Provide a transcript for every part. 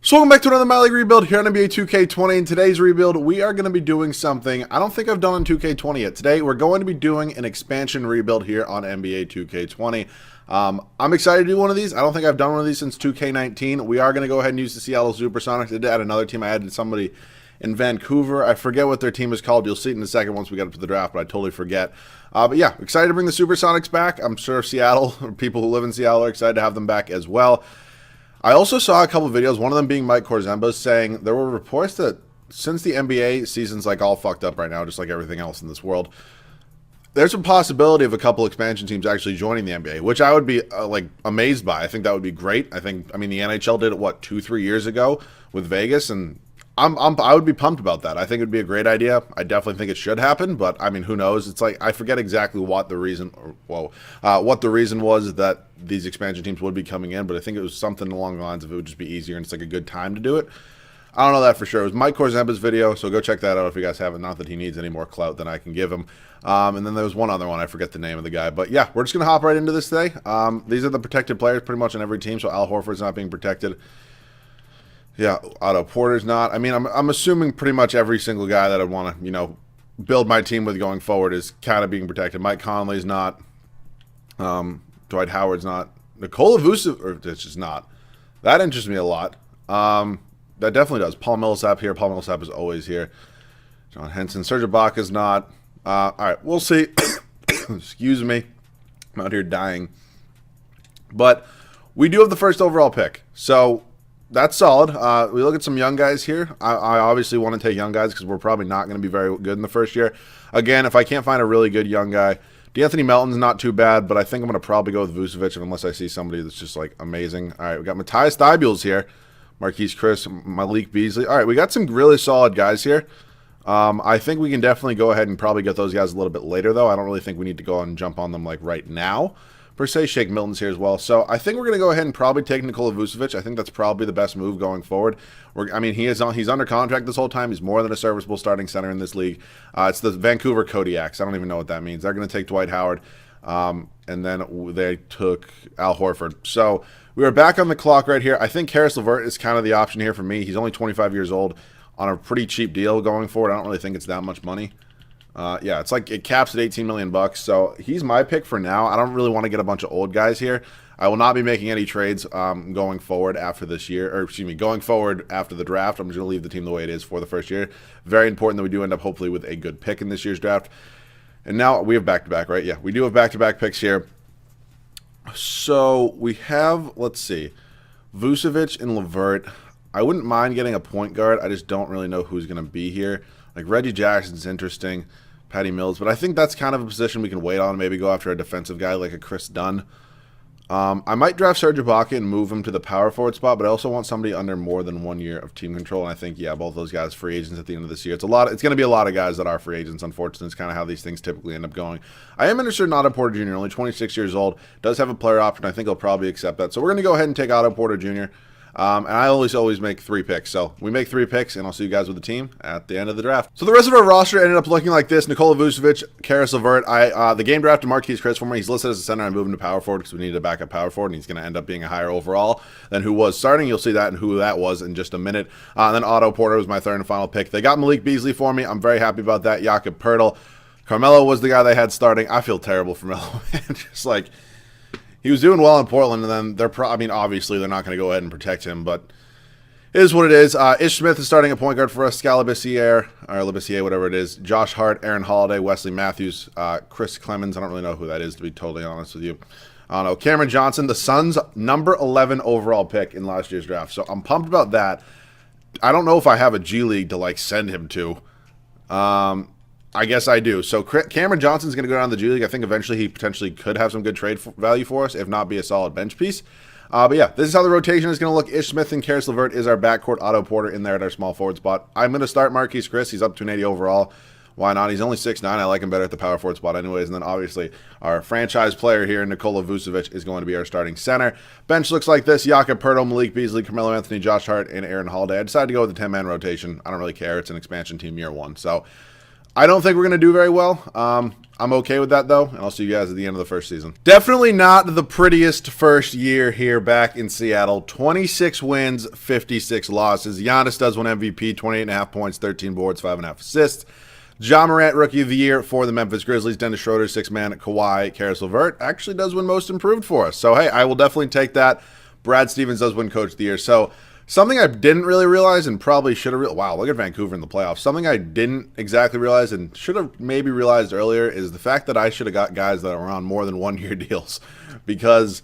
So welcome back to another My League rebuild here on NBA 2K20. In today's rebuild, we are going to be doing something I don't think I've done in 2K20 yet. Today, we're going to be doing an expansion rebuild here on NBA 2K20. I'm excited to do one of these. I don't think I've done one of these since 2K19. We are going to go ahead and use the Seattle Supersonics. I did add another team. I added somebody in Vancouver. I forget what their team is called. You'll see it in a second once we get up to the draft, but I totally forget. But yeah, excited to bring the Supersonics back. I'm sure Seattle, or people who live in Seattle, are excited to have them back as well. I also saw a couple of videos, one of them being Mike Korzemba's, saying there were reports that since the NBA season's like all fucked up right now, just like everything else in this world, there's a possibility of a couple expansion teams actually joining the NBA, which I would be like amazed by. I think that would be great. I mean, the NHL did it, what, 2-3 years ago with Vegas, and I would be pumped about that. I think it would be a great idea. I definitely think it should happen, but I mean, who knows? It's like I forget exactly what the reason, what the reason was that these expansion teams would be coming in, but I think it was something along the lines of it would just be easier and it's like a good time to do it. I don't know that for sure. It was Mike Korzemba's video, so go check that out if you guys haven't. Not that he needs any more clout than I can give him. And then there was one other one. I forget the name of the guy. But yeah, we're just going to hop right into this today. These are the protected players pretty much on every team, so Al Horford's not being protected. Yeah, Otto Porter's not. I mean, I'm assuming pretty much every single guy that I'd want to, build my team with going forward is kind of being protected. Mike Conley's not. Dwight Howard's not. Nikola Vucevic, it's just not. That interests me a lot. That definitely does. Paul Millsap here. Paul Millsap is always here. John Henson. Serge Ibaka's not. All right, we'll see. Excuse me. I'm out here dying. But we do have the first overall pick. So that's solid. We look at some young guys here. I obviously want to take young guys because we're probably not going to be very good in the first year. Again, if I can't find a really good young guy, D'Anthony Melton's not too bad, but I think I'm going to probably go with Vucevic unless I see somebody that's just like amazing. All right, we got Matthias Thybulle here. Marquise Chris, Malik Beasley. All right, we got some really solid guys here. I think we can definitely go ahead and probably get those guys a little bit later, though. I don't really think we need to go and jump on them like right now, per se. Shake Milton's here as well. So I think we're going to go ahead and probably take Nikola Vucevic. I think that's probably the best move going forward. He's under contract this whole time. He's more than a serviceable starting center in this league. It's the Vancouver Kodiaks. I don't even know what that means. They're going to take Dwight Howard. And then they took Al Horford. So we are back on the clock right here. I think Caris LeVert is kind of the option here for me. He's only 25 years old on a pretty cheap deal going forward. I don't really think it's that much money. Yeah, it's like it caps at $18 million. So he's my pick for now. I don't really want to get a bunch of old guys here. I will not be making any trades going forward after this year, or excuse me, going forward after the draft. I'm just going to leave the team the way it is for the first year. Very important that we do end up hopefully with a good pick in this year's draft. And now we have back-to-back, right? Yeah, we do have back-to-back picks here. So we have, let's see, Vucevic and LeVert. I wouldn't mind getting a point guard. I just don't really know who's going to be here. Like Reggie Jackson's interesting, Patty Mills, but I think that's kind of a position we can wait on. Maybe go after a defensive guy like a Chris Dunn. I might draft Serge Ibaka and move him to the power forward spot, but I also want somebody under more than 1 year of team control. And I think, yeah, both those guys free agents at the end of this year. It's going to be a lot of guys that are free agents. Unfortunately, it's kind of how these things typically end up going. I am interested in Otto Porter Jr., only 26 years old, does have a player option. I think he'll probably accept that. So we're going to go ahead and take Otto Porter Jr. And I always make 3 picks. So we make 3 picks, and I'll see you guys with the team at the end of the draft. So the rest of our roster ended up looking like this. Nikola Vucevic, Caris LeVert. The game drafted Marquise Chris for me. He's listed as a center. I moved him to power forward because we needed a backup power forward, and he's going to end up being a higher overall than who was starting. You'll see that and who that was in just a minute. Then Otto Porter was my third and final pick. They got Malik Beasley for me. I'm very happy about that. Jakob Poeltl. Carmelo was the guy they had starting. I feel terrible for Melo, man. Just like, he was doing well in Portland, and then obviously they're not going to go ahead and protect him, but it is what it is. Ish Smith is starting at point guard for us. Scalabissiere, or Labissiere, whatever it is. Josh Hart, Aaron Holiday, Wesley Matthews, Chris Clemens. I don't really know who that is, to be totally honest with you. I don't know. Cameron Johnson, the Suns' number 11 overall pick in last year's draft. So I'm pumped about that. I don't know if I have a G League to send him to. I guess I do. So Cameron Johnson's going to go down the G League. I think eventually he potentially could have some good trade value for us, if not be a solid bench piece. But yeah, this is how the rotation is going to look. Ish Smith and Caris LeVert is our backcourt. Otto Porter in there at our small forward spot. I'm going to start Marquise Chris. He's up to an 80 overall. Why not? He's only 6'9". I like him better at the power forward spot anyways. And then obviously our franchise player here, Nikola Vucevic, is going to be our starting center. Bench looks like this. Jakob Poeltl, Malik Beasley, Carmelo Anthony, Josh Hart, and Aaron Holiday. I decided to go with the 10-man rotation. I don't really care. It's an expansion team year 1. So I don't think we're going to do very well. I'm okay with that, though, and I'll see you guys at the end of the first season. Definitely not the prettiest first year here back in Seattle. 26 wins, 56 losses. Giannis does win MVP, 28.5 points, 13 boards, 5.5 assists. Ja Morant, Rookie of the Year for the Memphis Grizzlies. Dennis Schroeder, 6-man. Kawhi, Karis LeVert actually does win Most Improved for us. So, hey, I will definitely take that. Brad Stevens does win Coach of the Year. So, something I didn't really realize and probably should have realized. Wow, look at Vancouver in the playoffs. Something I didn't exactly realize and should have maybe realized earlier is the fact that I should have got guys that are on more than 1-year deals, because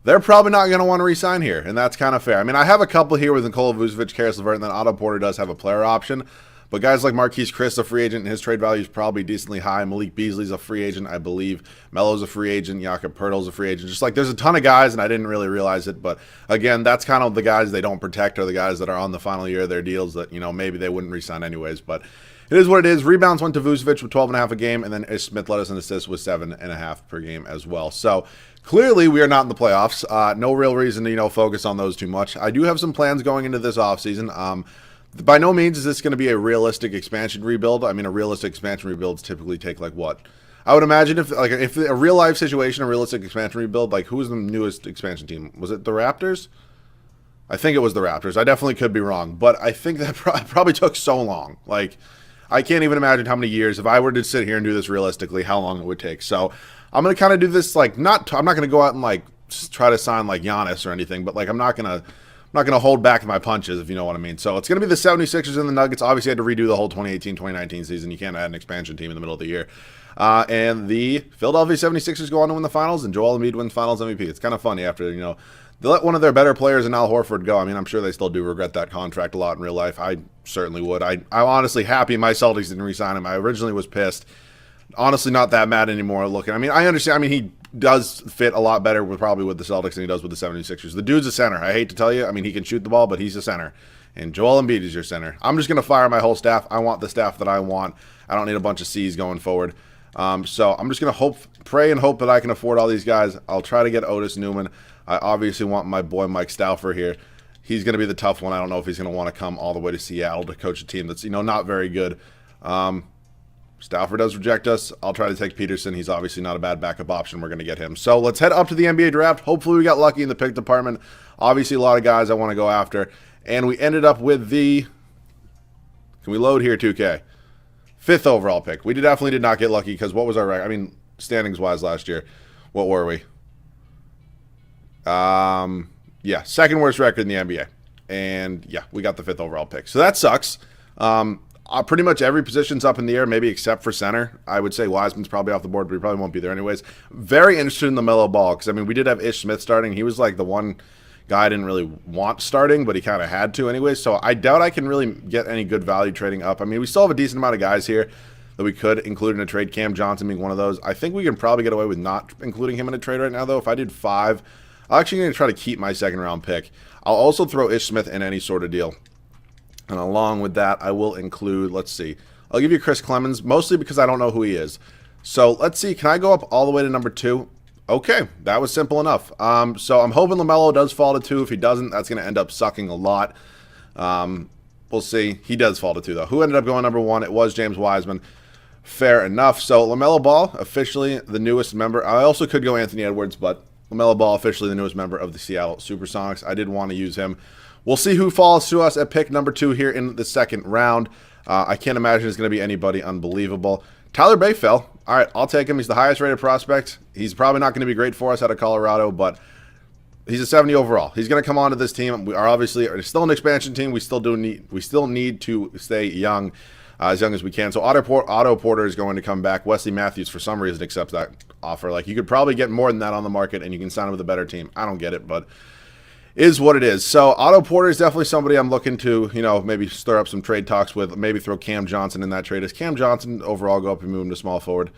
they're probably not going to want to re-sign here, and that's kind of fair. I mean, I have a couple here with Nikola Vucevic, Karis LeVert, and then Otto Porter does have a player option. But guys like Marquise Chris, a free agent, and his trade value is probably decently high. Malik Beasley's a free agent, I believe. Melo's a free agent. Jakob Poeltl's a free agent. Just like there's a ton of guys, and I didn't really realize it. But again, that's kind of the guys they don't protect, or the guys that are on the final year of their deals that, you know, maybe they wouldn't re-sign anyways. But it is what it is. Rebounds went to Vucevic with 12.5 a game, and then Ish Smith led us in assists with 7.5 per game as well. So clearly we are not in the playoffs. No real reason to, you know, focus on those too much. I do have some plans going into this offseason. By no means is this going to be a realistic expansion rebuild. I mean, a realistic expansion rebuilds typically take like what? I would imagine if a real life situation, a realistic expansion rebuild, like who was the newest expansion team? Was it the Raptors? I think it was the Raptors. I definitely could be wrong, but I think that probably took so long. Like, I can't even imagine how many years, if I were to sit here and do this realistically, how long it would take. So I'm going to kind of do this like I'm not going to go out and like try to sign like Giannis or anything, but like I'm not going to hold back my punches, if you know what I mean. So it's going to be the 76ers and the Nuggets. Obviously, I had to redo the whole 2018-2019 season. You can't add an expansion team in the middle of the year. And the Philadelphia 76ers go on to win the finals, and Joel Embiid wins finals MVP. It's kind of funny after, you know, they let one of their better players in Al Horford go. I mean, I'm sure they still do regret that contract a lot in real life. I certainly would. I'm honestly happy my Celtics didn't re-sign him. I originally was pissed. Honestly, not that mad anymore looking. I mean, I understand. I mean, he does fit a lot better probably with the Celtics than he does with the 76ers. The dude's a center. I hate to tell you. I mean, he can shoot the ball, but he's a center. And Joel Embiid is your center. I'm just going to fire my whole staff. I want the staff that I want. I don't need a bunch of C's going forward. So I'm just going to pray and hope that I can afford all these guys. I'll try to get Otis Newman. I obviously want my boy Mike Stauffer here. He's going to be the tough one. I don't know if he's going to want to come all the way to Seattle to coach a team that's, you know, not very good. Stauffer does reject us. I'll try to take Peterson. He's obviously not a bad backup option. We're going to get him. So let's head up to the NBA draft. Hopefully we got lucky in the pick department. Obviously a lot of guys I want to go after. And we ended up with the, can we load here, 2K? 5th overall pick. We definitely did not get lucky because what was our record? I mean, standings-wise last year, what were we? Yeah, second worst record in the NBA. And yeah, we got the 5th overall pick. So that sucks. Pretty much every position's up in the air, maybe except for center. I would say Wiseman's probably off the board, but he probably won't be there anyways. Very interested in the Melo Ball because, I mean, we did have Ish Smith starting. He was like the one guy I didn't really want starting, but he kind of had to anyway. So I doubt I can really get any good value trading up. I mean, we still have a decent amount of guys here that we could include in a trade. Cam Johnson being one of those. I think we can probably get away with not including him in a trade right now, though. If I did 5, I'm actually going to try to keep my second-round pick. I'll also throw Ish Smith in any sort of deal. And along with that, I will include, let's see, I'll give you Chris Clemens, mostly because I don't know who he is. So let's see, can I go up all the way to number 2? Okay, that was simple enough. So I'm hoping LaMelo does fall to 2. If he doesn't, that's going to end up sucking a lot. We'll see. He does fall to 2, though. Who ended up going number 1? It was James Wiseman. Fair enough. So LaMelo Ball, officially the newest member. I also could go Anthony Edwards, but LaMelo Ball, officially the newest member of the Seattle Supersonics. I did want to use him. We'll see who falls to us at pick number 2 here in the second round. I can't imagine it's going to be anybody unbelievable. Tyler Bay fell. All right, I'll take him. He's the highest rated prospect. He's probably not going to be great for us out of Colorado, but he's a 70 overall. He's going to come onto this team. We are obviously still an expansion team. We still need to stay young as we can. So Otto Porter is going to come back. Wesley Matthews, for some reason, accepts that offer. Like, you could probably get more than that on the market, and you can sign him with a better team. I don't get it, but is what it is. So Otto Porter is definitely somebody I'm looking to, you know, maybe stir up some trade talks with. Maybe throw Cam Johnson in that trade. Does Cam Johnson overall go up and move him to small forward?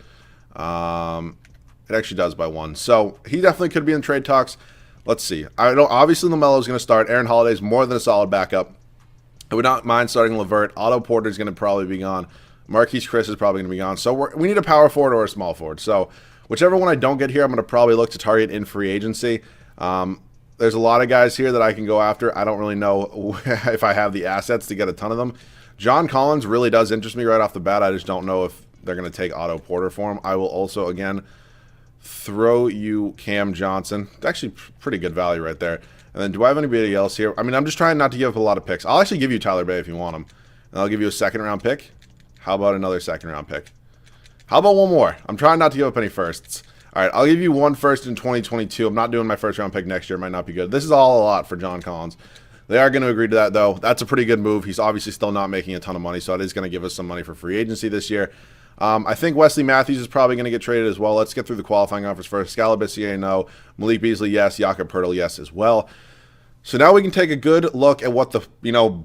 It actually does by 1. So he definitely could be in trade talks. Let's see. I know obviously LaMelo is going to start. Aaron Holiday is more than a solid backup. I would not mind starting LeVert. Otto Porter is going to probably be gone. Marquise Chris is probably going to be gone. So we need a power forward or a small forward. So whichever one I don't get here, I'm going to probably look to target in free agency. There's a lot of guys here that I can go after. I don't really know if I have the assets to get a ton of them. John Collins really does interest me right off the bat. I just don't know if they're going to take Otto Porter for him. I will also, again, throw you Cam Johnson. It's actually pretty good value right there. And then do I have anybody else here? I mean, I'm just trying not to give up a lot of picks. I'll actually give you Tyler Bay if you want him. And I'll give you a second-round pick. How about another second-round pick? How about one more? I'm trying not to give up any firsts. All right, I'll give you one first in 2022. I'm not doing my first-round pick next year. It might not be good. This is all a lot for John Collins. They are going to agree to that, though. That's a pretty good move. He's obviously still not making a ton of money, so it is going to give us some money for free agency this year. I think Wesley Matthews is probably going to get traded as well. Let's get through the qualifying offers first. Scalabissier, no. Malik Beasley, yes. Jakob Poeltl, yes, as well. So now we can take a good look at what the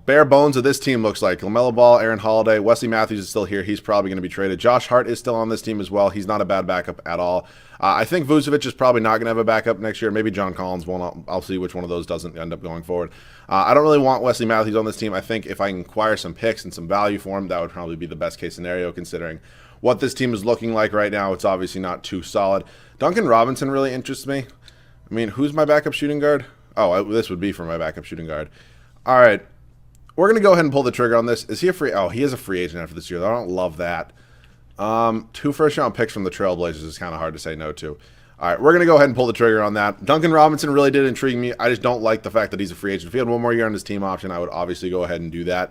bare bones of this team looks like. LaMelo Ball, Aaron Holiday, Wesley Matthews is still here. He's probably going to be traded. Josh Hart is still on this team as well. He's not a bad backup at all. I think Vucevic is probably not going to have a backup next year. Maybe John Collins won't. I'll see which one of those doesn't end up going forward. I don't really want Wesley Matthews on this team. I think if I can acquire some picks and some value for him, that would probably be the best case scenario considering what this team is looking like right now. It's obviously not too solid. Duncan Robinson really interests me. I mean, who's my backup shooting guard? Oh, this would be for my backup shooting guard. All right. We're going to go ahead and pull the trigger on this. Is he a free? Oh, he is a free agent after this year. I don't love that. 2 first-round picks from the Trailblazers is kind of hard to say no to. All right, we're going to go ahead and pull the trigger on that. Duncan Robinson really did intrigue me. I just don't like the fact that he's a free agent. If he had one more year on his team option, I would obviously go ahead and do that.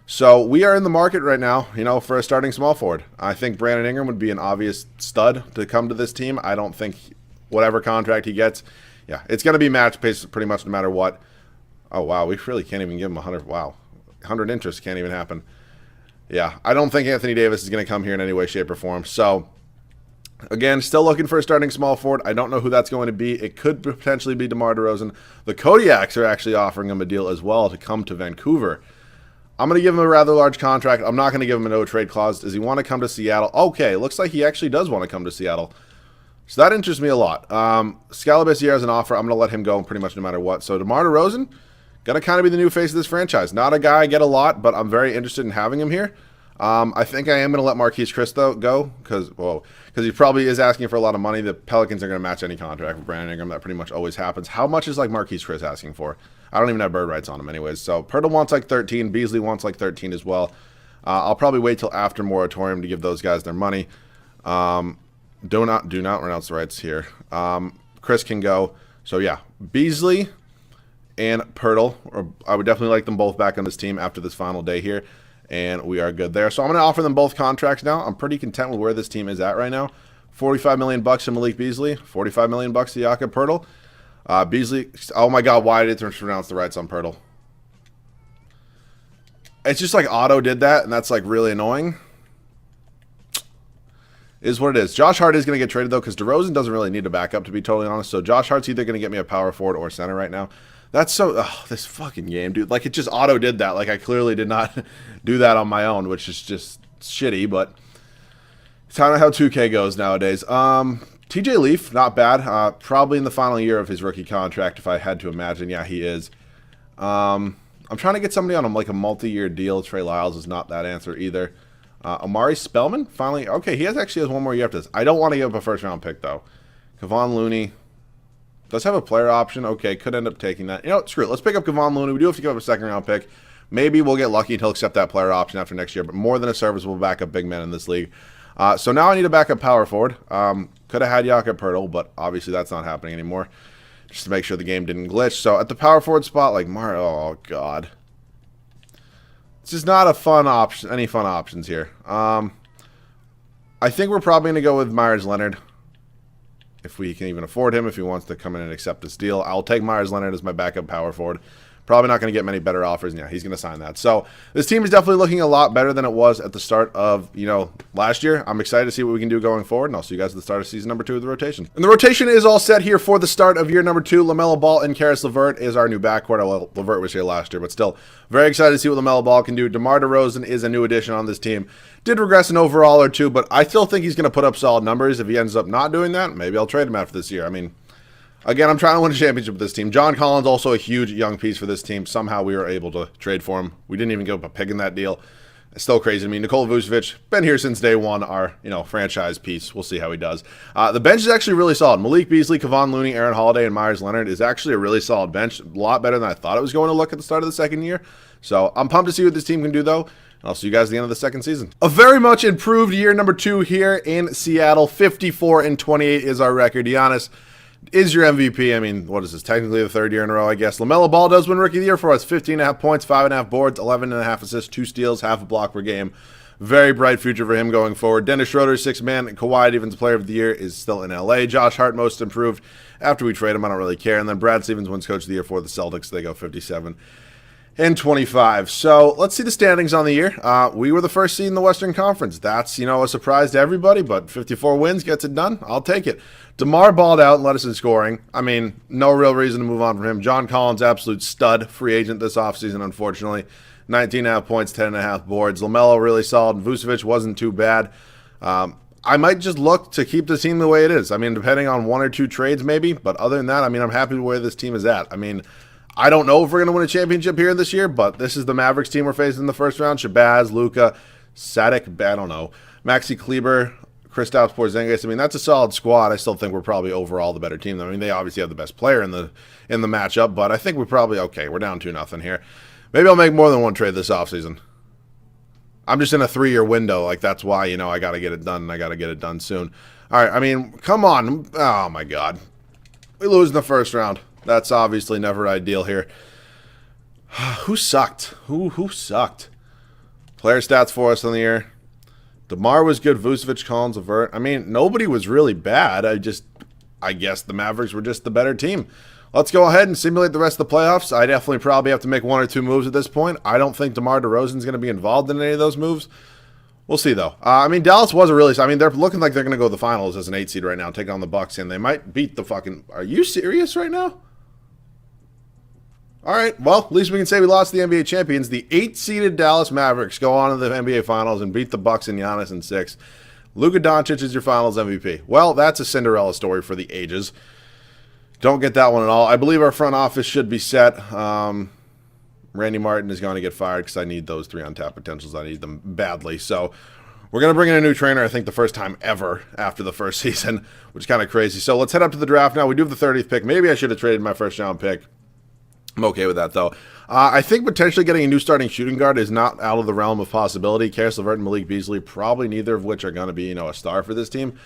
So we are in the market right now, for a starting small forward. I think Brandon Ingram would be an obvious stud to come to this team. I don't think whatever contract he gets, yeah, it's going to be match pace pretty much no matter what. Oh, wow, we really can't even give him 100. Wow, 100 interest can't even happen. Yeah, I don't think Anthony Davis is going to come here in any way, shape, or form. So, again, still looking for a starting small forward. I don't know who that's going to be. It could potentially be DeMar DeRozan. The Kodiaks are actually offering him a deal as well to come to Vancouver. I'm going to give him a rather large contract. I'm not going to give him a no-trade clause. Does he want to come to Seattle? Okay, looks like he actually does want to come to Seattle. So that interests me a lot. Scalabissier has an offer. I'm going to let him go pretty much no matter what. So DeMar DeRozan, going to kind of be the new face of this franchise. Not a guy I get a lot, but I'm very interested in having him here. I think I am going to let Marquise Chris, though, go because he probably is asking for a lot of money. The Pelicans are going to match any contract with Brandon Ingram. That pretty much always happens. How much is Marquise Chris asking for? I don't even have bird rights on him anyways. So Poeltl wants 13. Beasley wants 13 as well. I'll probably wait till after moratorium to give those guys their money. Do not renounce the rights here. Chris can go. So yeah, Beasley and Poeltl, or I would definitely like them both back on this team after this final day here, and we are good there. So I'm going to offer them both contracts now. I'm pretty content with where this team is at right now. $45 million to Malik Beasley, $45 million to Jakob Poeltl. Beasley, oh my God, why did it renounce the rights on Poeltl? It's just like Otto did that, and that's really annoying. Is what it is. Josh Hart is going to get traded, though, because DeRozan doesn't really need a backup, to be totally honest. So Josh Hart's either going to get me a power forward or center right now. That's so... this fucking game, dude. It just Otto did that. I clearly did not do that on my own, which is just shitty, but it's kind of how 2K goes nowadays. TJ Leaf, not bad. Probably in the final year of his rookie contract, if I had to imagine. Yeah, he is. I'm trying to get somebody on him, a multi-year deal. Trey Lyles is not that answer either. Amari Spellman, finally. Okay, he actually has one more year after this. I don't want to give up a first-round pick, though. Kevon Looney does have a player option. Okay, could end up taking that. Screw it. Let's pick up Kevon Looney. We do have to give up a second-round pick. Maybe we'll get lucky and he'll accept that player option after next year, but more than a serviceable backup big man in this league. So now I need a backup power forward. Could have had Jakob Poeltl, but obviously that's not happening anymore. Just to make sure the game didn't glitch. So at the power forward spot, oh, God. It's just not a fun option. Any fun options here. I think we're probably going to go with Myers Leonard. If we can even afford him, if he wants to come in and accept this deal. I'll take Myers Leonard as my backup power forward. Probably not going to get many better offers. Yeah, he's going to sign that. So this team is definitely looking a lot better than it was at the start of, last year. I'm excited to see what we can do going forward, and I'll see you guys at the start of season number 2 of the rotation. And the rotation is all set here for the start of year number 2. LaMelo Ball and Caris LeVert is our new backcourt. Well, LeVert was here last year, but still very excited to see what LaMelo Ball can do. DeMar DeRozan is a new addition on this team. Did regress an overall or two, but I still think he's going to put up solid numbers. If he ends up not doing that, maybe I'll trade him after this year. Again, I'm trying to win a championship with this team. John Collins, also a huge young piece for this team. Somehow we were able to trade for him. We didn't even give up a pick in that deal. Still crazy to me. Nikola Vucevic, been here since day one, our franchise piece. We'll see how he does. The bench is actually really solid. Malik Beasley, Kevon Looney, Aaron Holiday, and Myers Leonard is actually a really solid bench. A lot better than I thought it was going to look at the start of the second year. So I'm pumped to see what this team can do, though. And I'll see you guys at the end of the second season. A very much improved year number 2 here in Seattle. 54-28 is our record. Giannis is your MVP. I mean, what is this? Technically the third year in a row, I guess. LaMelo Ball does win Rookie of the Year for us. 15.5 points, 5.5 boards, 11.5 assists, 2 steals, half a block per game. Very bright future for him going forward. Dennis Schroeder, 6th man. Kawhi, Defensive Player of the Year, is still in LA. Josh Hart, most improved. After we trade him, I don't really care. And then Brad Stevens wins Coach of the Year for the Celtics. They go 57-25. So let's see the standings on the year. We were the first seed in the Western Conference. That's, a surprise to everybody, but 54 wins gets it done. I'll take it. DeMar balled out and led us in scoring. I mean, no real reason to move on from him. John Collins, absolute stud, free agent this offseason, unfortunately. 19.5 points, 10.5 boards. LaMelo, really solid. Vucevic wasn't too bad. I might just look to keep the team the way it is. I mean, depending on 1 or 2 trades maybe, but other than that, I'm happy with where this team is at. I don't know if we're going to win a championship here this year, but this is the Mavericks team we're facing in the first round. Shabazz, Luka, Sadek, I don't know, Maxi Kleber, Kristaps Porzingis. That's a solid squad. I still think we're probably overall the better team. They obviously have the best player in the matchup, but I think we're probably okay. We're down 2-0 here. Maybe I'll make more than one trade this offseason. I'm just in a 3-year window. That's why, I got to get it done, and I got to get it done soon. All right, come on. Oh, my God. We lose in the first round. That's obviously never ideal here. Who sucked? Who sucked? Player stats for us on the year. DeMar was good. Vucevic, Collins, Levert. Nobody was really bad. I guess the Mavericks were just the better team. Let's go ahead and simulate the rest of the playoffs. I definitely probably have to make 1 or 2 moves at this point. I don't think DeMar DeRozan's going to be involved in any of those moves. We'll see, though. Dallas was a really... they're looking like they're going to go to the finals as an 8 seed right now, take on the Bucks, and they might beat the fucking... Are you serious right now? All right, well, at least we can say we lost to the NBA champions. The 8-seeded Dallas Mavericks go on to the NBA Finals and beat the Bucks and Giannis in 6. Luka Doncic is your Finals MVP. Well, that's a Cinderella story for the ages. Don't get that one at all. I believe our front office should be set. Randy Martin is going to get fired because I need those 3 untapped potentials. I need them badly. So we're going to bring in a new trainer, I think the first time ever after the first season, which is kind of crazy. So let's head up to the draft now. We do have the 30th pick. Maybe I should have traded my first-round pick. I'm okay with that, though. I think potentially getting a new starting shooting guard is not out of the realm of possibility. Karis LeVert and Malik Beasley, probably neither of which are going to be, a star for this team.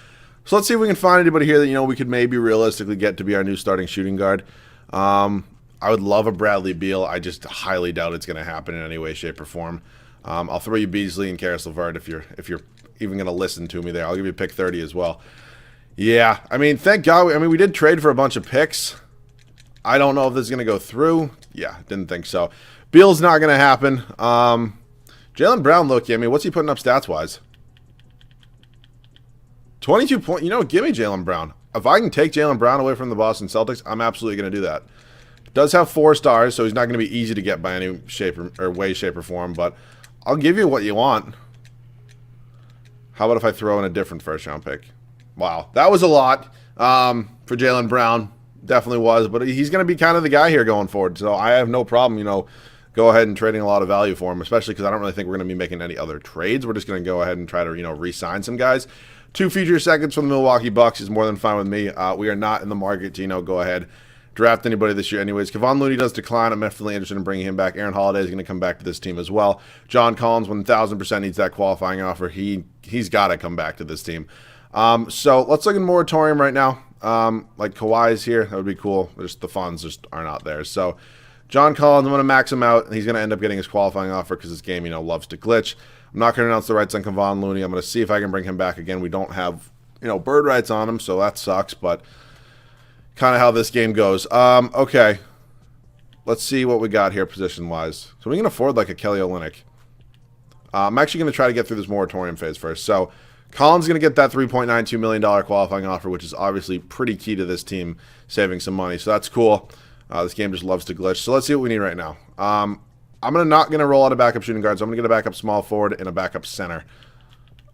So let's see if we can find anybody here that, we could maybe realistically get to be our new starting shooting guard. I would love a Bradley Beal. I just highly doubt it's going to happen in any way, shape, or form. I'll throw you Beasley and Karis LeVert if you're even going to listen to me there. I'll give you pick 30 as well. Yeah, thank God. We did trade for a bunch of picks. I don't know if this is going to go through. Yeah, didn't think so. Beal's not going to happen. Jaylen Brown, look, what's he putting up stats-wise? 22 points. Give me Jaylen Brown. If I can take Jaylen Brown away from the Boston Celtics, I'm absolutely going to do that. Does have 4 stars, so he's not going to be easy to get by any shape or way, shape, or form, but I'll give you what you want. How about if I throw in a different first-round pick? Wow, that was a lot for Jaylen Brown. Definitely was, but he's going to be kind of the guy here going forward. So I have no problem, go ahead and trading a lot of value for him, especially because I don't really think we're going to be making any other trades. We're just going to go ahead and try to, re-sign some guys. 2 future seconds from the Milwaukee Bucks is more than fine with me. We are not in the market to, go ahead, draft anybody this year anyways. Kevon Looney does decline. I'm definitely interested in bringing him back. Aaron Holiday is going to come back to this team as well. John Collins, 1,000% needs that qualifying offer. He's got to come back to this team. So let's look at moratorium right now. Like Kawhi's here, that would be cool. Just the funds just are not there. So John Collins, I'm going to max him out, and he's going to end up getting his qualifying offer because this game, loves to glitch. I'm not going to announce the rights on Kevon Looney. I'm going to see if I can bring him back again. We don't have, bird rights on him, so that sucks, but kind of how this game goes. Okay. Let's see what we got here position-wise. So we can afford like a Kelly Olynyk. I'm actually going to try to get through this moratorium phase first. So Collins is going to get that $3.92 million qualifying offer, which is obviously pretty key to this team saving some money. So that's cool. This game just loves to glitch. So let's see what we need right now. I'm not going to roll out a backup shooting guard, so I'm going to get a backup small forward and a backup center.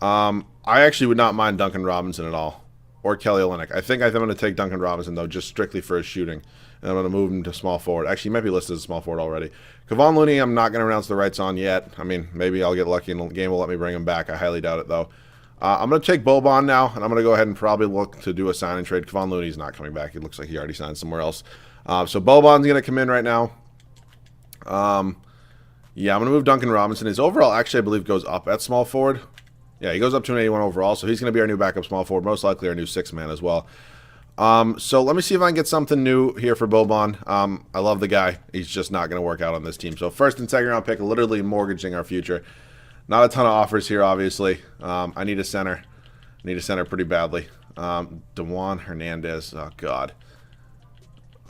I actually would not mind Duncan Robinson at all, or Kelly Olynyk. I think I'm going to take Duncan Robinson, though, just strictly for his shooting And I'm going to move him to small forward. Actually, he might be listed as small forward already. Kevon Looney, I'm not going to announce the rights on yet. I mean, maybe I'll get lucky and the game will let me bring him back. I highly doubt it, though. I'm going to take Boban now, and I'm going to go ahead and probably look to do a sign and trade. Kevon Looney's not coming back. It looks like he already signed somewhere else. So Boban's going to come in right now. Yeah, I'm going to move Duncan Robinson. His overall, actually, I believe, goes up at small forward. Yeah, he goes up to an 81 overall, so he's going to be our new backup small forward, most likely our new six-man as well. So let me see if I can get something new here for Boban. I love the guy. He's just not going to work out on this team. So first and second round pick, literally mortgaging our future. Not a ton of offers here, obviously. I need a center. I need a center pretty badly. DeJuan Hernandez. Oh, God.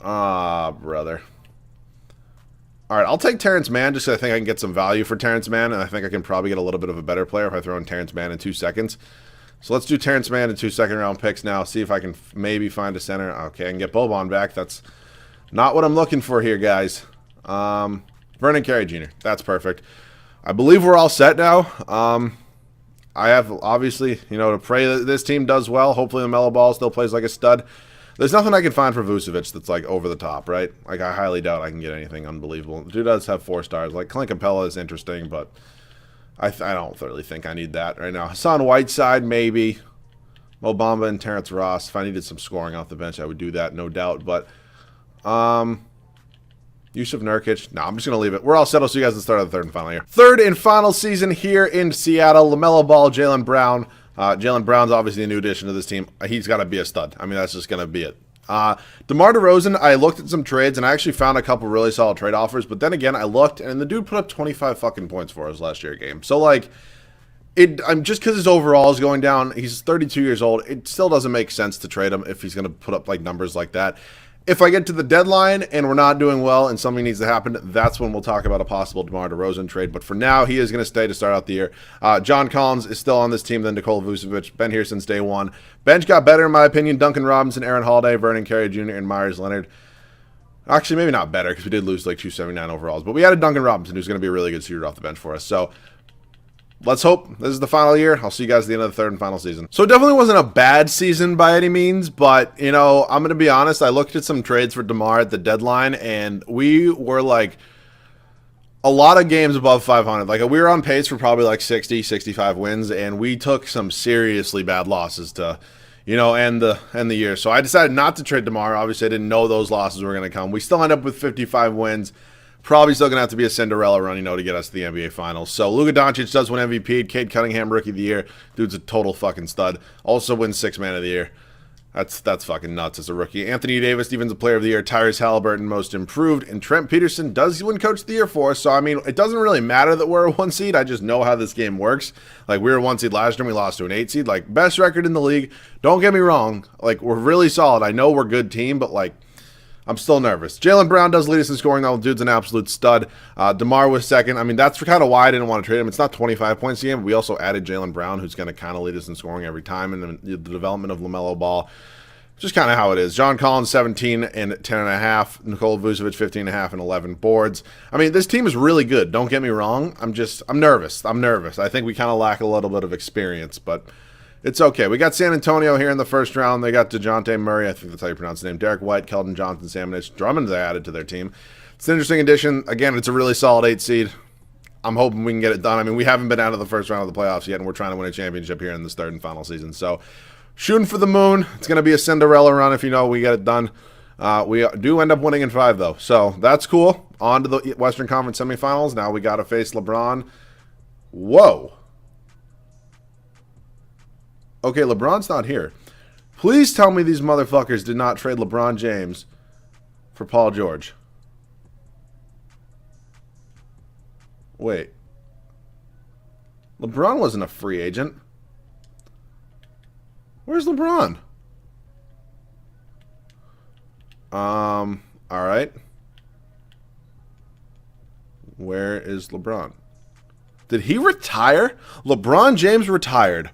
Ah, brother. All right, I'll take Terrence Mann just because I think I can get some value for Terrence Mann, and I think I can probably get a little bit of a better player if I throw in Terrence Mann in 2 seconds. So let's do Terrence Mann in 2 second-round picks now, see if I can maybe find a center. Okay, I can get Boban back. That's not what I'm looking for here, guys. Vernon Carey Jr. That's perfect. I believe we're all set now. I have, obviously, to pray that this team does well. Hopefully the Melo Ball still plays like a stud. There's nothing I can find for Vucevic that's, like, over the top, right? Like, I highly doubt I can get anything unbelievable. The dude does have 4 stars. Like, Clint Capella is interesting, but I don't really think I need that right now. Hassan Whiteside, maybe. Mo Bamba and Terrence Ross. If I needed some scoring off the bench, I would do that, no doubt. But, Yusuf Nurkic. No, I'm just going to leave it. We're all settled, so you guys can start at the third and final year. Third and final season here in Seattle. LaMelo Ball, Jaylen Brown. Jaylen Brown's obviously a new addition to this team. He's got to be a stud. I mean, that's just going to be it. DeMar DeRozan, I looked at some trades, and I actually found a couple really solid trade offers. But then again, I looked, and the dude put up 25 fucking points for us last year game. So, like, I'm just because his overall is going down, he's 32 years old, it still doesn't make sense to trade him if he's going to put up, like, numbers like that. If I get to the deadline and we're not doing well and something needs to happen, that's when we'll talk about a possible DeMar DeRozan trade. But for now, he is going to stay to start out the year. John Collins is still on this team than Nikola Vucevic. Been here since day one. Bench got better, in my opinion. Duncan Robinson, Aaron Holiday, Vernon Carey Jr., and Myers Leonard. Actually, maybe not better because we did lose like 279 overalls. But we added Duncan Robinson, who's going to be a really good shooter off the bench for us. So let's hope this is the final year. I'll see you guys at the end of the third and final season. So it definitely wasn't a bad season by any means, but, I'm going to be honest. I looked at some trades for DeMar at the deadline, and we were, like, a lot of games above 500. Like, we were on pace for probably, like, 60, 65 wins, and we took some seriously bad losses to, end the year. So I decided not to trade DeMar. Obviously, I didn't know those losses were going to come. We still end up with 55 wins. Probably still going to have to be a Cinderella run, to get us to the NBA Finals. So Luka Doncic does win MVP. Cade Cunningham, Rookie of the Year. Dude's a total fucking stud. Also wins Sixth Man of the Year. That's fucking nuts as a rookie. Anthony Davis, Stevens, Player of the Year. Tyrese Halliburton, Most Improved. And Trent Peterson does win Coach of the Year for us. So, I mean, it doesn't really matter that we're a 1 seed. I just know how this game works. Like, we were a 1 seed last year and we lost to an 8 seed. Like, best record in the league. Don't get me wrong. Like, we're really solid. I know we're a good team, but, like, I'm still nervous. Jaylen Brown does lead us in scoring, though. Dude's an absolute stud. DeMar was second. I mean, that's kind of why I didn't want to trade him. It's not 25 points a game. We also added Jaylen Brown, who's going to kind of lead us in scoring every time, and the development of LaMelo Ball. Just kind of how it is. John Collins, 17 and 10.5. Nikola Vucevic, 15.5 and 11 boards. I mean, this team is really good. Don't get me wrong. I'm nervous. I think we kind of lack a little bit of experience, but it's okay. We got San Antonio here in the first round. They got DeJounte Murray. I think that's how you pronounce his name. Derek White, Keldon Johnson, Samanich. Drummond they added to their team. It's an interesting addition. Again, it's a really solid 8 seed. I'm hoping we can get it done. I mean, we haven't been out of the first round of the playoffs yet, and we're trying to win a championship here in this third and final season. So, shooting for the moon. It's going to be a Cinderella run if we get it done. We do end up winning in 5, though. So, that's cool. On to the Western Conference semifinals. Now we got to face LeBron. Whoa. Okay, LeBron's not here. Please tell me these motherfuckers did not trade LeBron James for Paul George. Wait. LeBron wasn't a free agent. Where's LeBron? All right. Where is LeBron? Did he retire? LeBron James retired.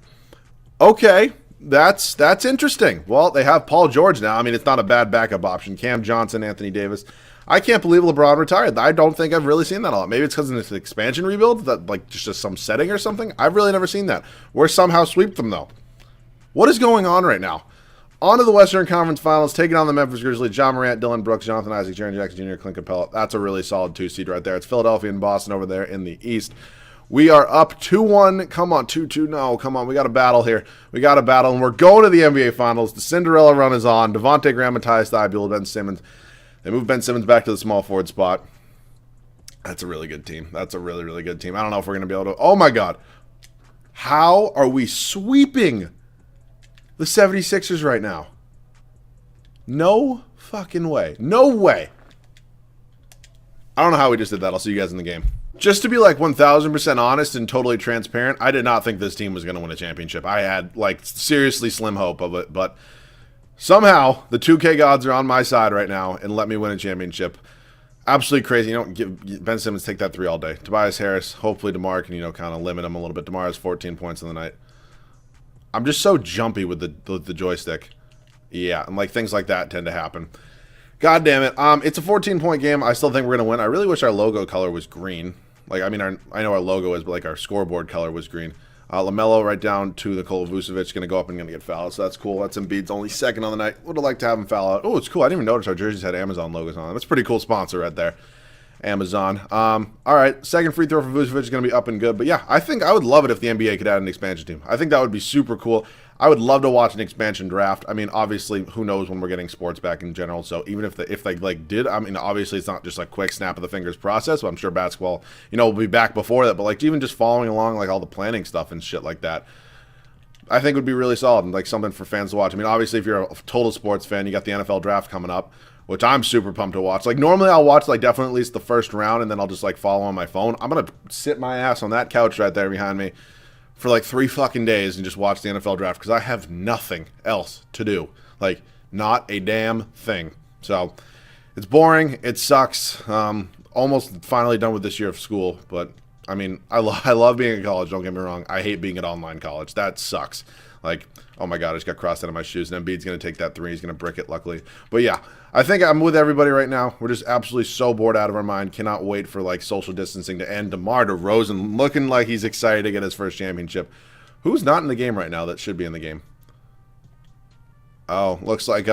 Okay, that's interesting. Well, they have Paul George now. I mean, it's not a bad backup option. Cam Johnson, Anthony Davis. I can't believe LeBron retired. I don't think I've really seen that a lot. Maybe it's because it's an expansion rebuild, that like just some setting or something. I've really never seen that. We're somehow sweep them, though. What is going on right now? On to the Western Conference Finals, taking on the Memphis Grizzlies. John Morant, Dylan Brooks, Jonathan Isaac, Jaren Jackson Jr., Clint Capella. That's a really solid 2-seed right there. It's Philadelphia and Boston over there in the East. We are up 2-1. Come on, 2-2. No, come on. We got a battle here. We got a battle, and we're going to the NBA Finals. The Cinderella run is on. Devontae Graham, Matthias Thybulle, Ben Simmons. They moved Ben Simmons back to the small forward spot. That's a really good team. That's a really, really good team. I don't know if we're going to be able to. Oh, my God. How are we sweeping the 76ers right now? No fucking way. No way. I don't know how we just did that. I'll see you guys in the game. Just to be like 1,000% honest and totally transparent, I did not think this team was going to win a championship. I had like seriously slim hope of it, but somehow the 2K gods are on my side right now and let me win a championship. Absolutely crazy. You know, give Ben Simmons take that 3 all day. Tobias Harris, hopefully DeMar can, kind of limit him a little bit. DeMar has 14 points in the night. I'm just so jumpy with the joystick. Yeah, and like things like that tend to happen. God damn it. It's a 14-point game. I still think we're going to win. I really wish our logo color was green. Like, I mean, I know our logo is, but like our scoreboard color was green. LaMelo right down to Nikola Vucevic. Going to go up and going to get fouled. So that's cool. That's Embiid's only second on the night. Would have liked to have him foul out. Oh, it's cool. I didn't even notice our jerseys had Amazon logos on them. That's a pretty cool sponsor right there. Amazon. All right. Second free throw for Vucevic is going to be up and good. But yeah, I think I would love it if the NBA could add an expansion team. I think that would be super cool. I would love to watch an expansion draft. I mean, obviously, who knows when we're getting sports back in general. So even if they like did, I mean, obviously it's not just like quick snap of the fingers process. But I'm sure basketball, will be back before that. But like even just following along like all the planning stuff and shit like that, I think would be really solid and like something for fans to watch. I mean, obviously if you're a total sports fan, you got the NFL draft coming up, which I'm super pumped to watch. Like normally I'll watch like definitely at least the first round and then I'll just like follow on my phone. I'm gonna sit my ass on that couch right there behind me for like 3 fucking days and just watch the NFL draft because I have nothing else to do. Like, not a damn thing. So, it's boring. It sucks. Almost finally done with this year of school. But, I mean, I love being at college. Don't get me wrong. I hate being at online college. That sucks. Like, oh my God, I just got crossed out of my shoes. And Embiid's going to take that 3. He's going to brick it, luckily. But yeah, I think I'm with everybody right now. We're just absolutely so bored out of our mind. Cannot wait for, like, social distancing to end. DeMar DeRozan looking like he's excited to get his first championship. Who's not in the game right now that should be in the game? Oh, looks like,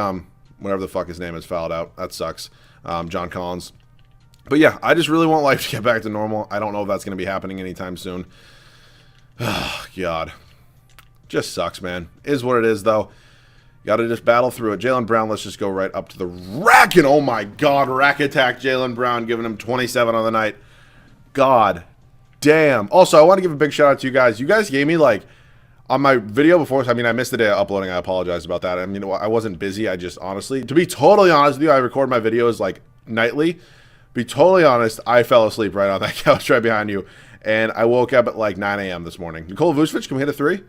whatever the fuck his name is fouled out. That sucks. John Collins. But yeah, I just really want life to get back to normal. I don't know if that's going to be happening anytime soon. Oh, God. Just sucks, man. Is what it is, though. Got to just battle through it. Jaylen Brown, let's just go right up to the rack. And oh my God, rack attack Jaylen Brown, giving him 27 on the night. God damn. Also, I want to give a big shout out to you guys. You guys gave me, like, on my video before, I mean, I missed the day of uploading. I apologize about that. I mean, I wasn't busy. I just, honestly, to be totally honest with you, I record my videos, like, nightly. Be totally honest, I fell asleep right on that couch right behind you. And I woke up at, like, 9 a.m. this morning. Nikola Vucevic, can we hit a 3?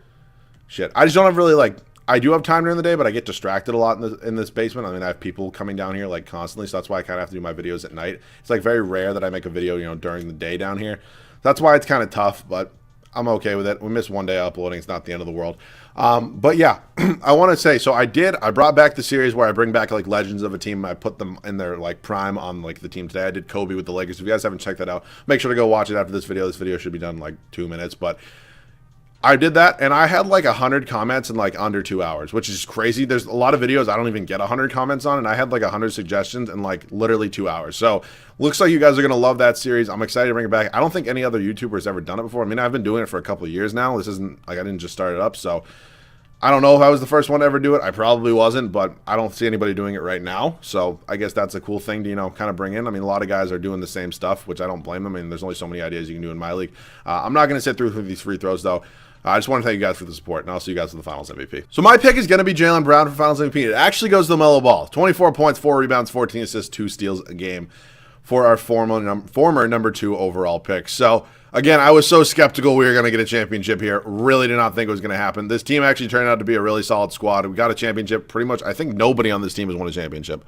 Shit. I just don't have really, like, I do have time during the day, but I get distracted a lot in this basement. I mean, I have people coming down here, like, constantly, so that's why I kind of have to do my videos at night. It's, like, very rare that I make a video, during the day down here. That's why it's kind of tough, but I'm okay with it. We missed one day uploading. It's not the end of the world. But, yeah, I want to say, so I brought back the series where I bring back, like, legends of a team. I put them in their, like, prime on, like, the team today. I did Kobe with the Lakers. If you guys haven't checked that out, make sure to go watch it after this video. This video should be done in, like, 2 minutes, but I did that, and I had like 100 comments in like under 2 hours, which is crazy. There's a lot of videos I don't even get 100 comments on, and I had like 100 suggestions in like literally 2 hours. So looks like you guys are going to love that series. I'm excited to bring it back. I don't think any other YouTuber has ever done it before. I mean, I've been doing it for a couple of years now. This isn't like I didn't just start it up, so I don't know if I was the first one to ever do it. I probably wasn't, but I don't see anybody doing it right now. So I guess that's a cool thing to, kind of bring in. I mean, a lot of guys are doing the same stuff, which I don't blame them. I mean, there's only so many ideas you can do in my league. I'm not going to sit through these free throws, though. I just want to thank you guys for the support, and I'll see you guys for the Finals MVP. So my pick is going to be Jaylen Brown for Finals MVP. It actually goes to LaMelo Ball. 24 points, 4 rebounds, 14 assists, 2 steals a game for our former number 2 overall pick. So, again, I was so skeptical we were going to get a championship here. Really did not think it was going to happen. This team actually turned out to be a really solid squad. We got a championship pretty much. I think nobody on this team has won a championship.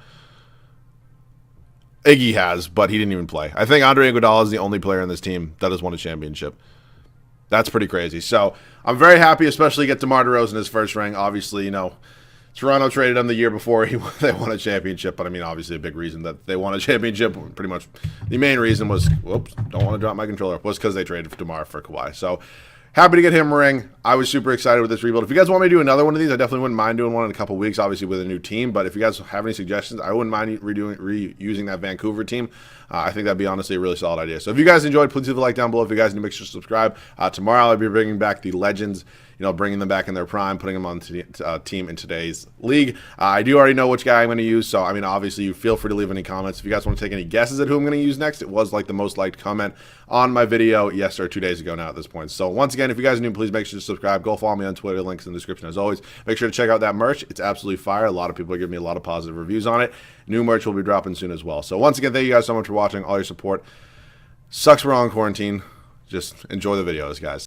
Iggy has, but he didn't even play. I think Andre Iguodala is the only player on this team that has won a championship. That's pretty crazy. So I'm very happy, especially to get DeMar DeRozan his first ring. Obviously, Toronto traded him the year before they won a championship. But, I mean, obviously a big reason that they won a championship, pretty much the main reason was, whoops, don't want to drop my controller, was because they traded DeMar for Kawhi. So, happy to get him a ring. I was super excited with this rebuild. If you guys want me to do another one of these, I definitely wouldn't mind doing one in a couple weeks, obviously with a new team. But if you guys have any suggestions, I wouldn't mind reusing that Vancouver team. I think that'd be honestly a really solid idea. So if you guys enjoyed, please leave a like down below. If you guys need, make sure to subscribe. Tomorrow I'll be bringing back the Legends, bringing them back in their prime, putting them on team in today's league. I do already know which guy I'm going to use, so I mean, obviously, you feel free to leave any comments. If you guys want to take any guesses at who I'm going to use next, it was like the most liked comment on my video yesterday or 2 days ago now at this point. So once again, if you guys are new, please make sure to subscribe. Go follow me on Twitter. Links in the description as always. Make sure to check out that merch. It's absolutely fire. A lot of people are giving me a lot of positive reviews on it. New merch will be dropping soon as well. So once again, thank you guys so much for watching, all your support. Sucks we're all in quarantine. Just enjoy the videos, guys.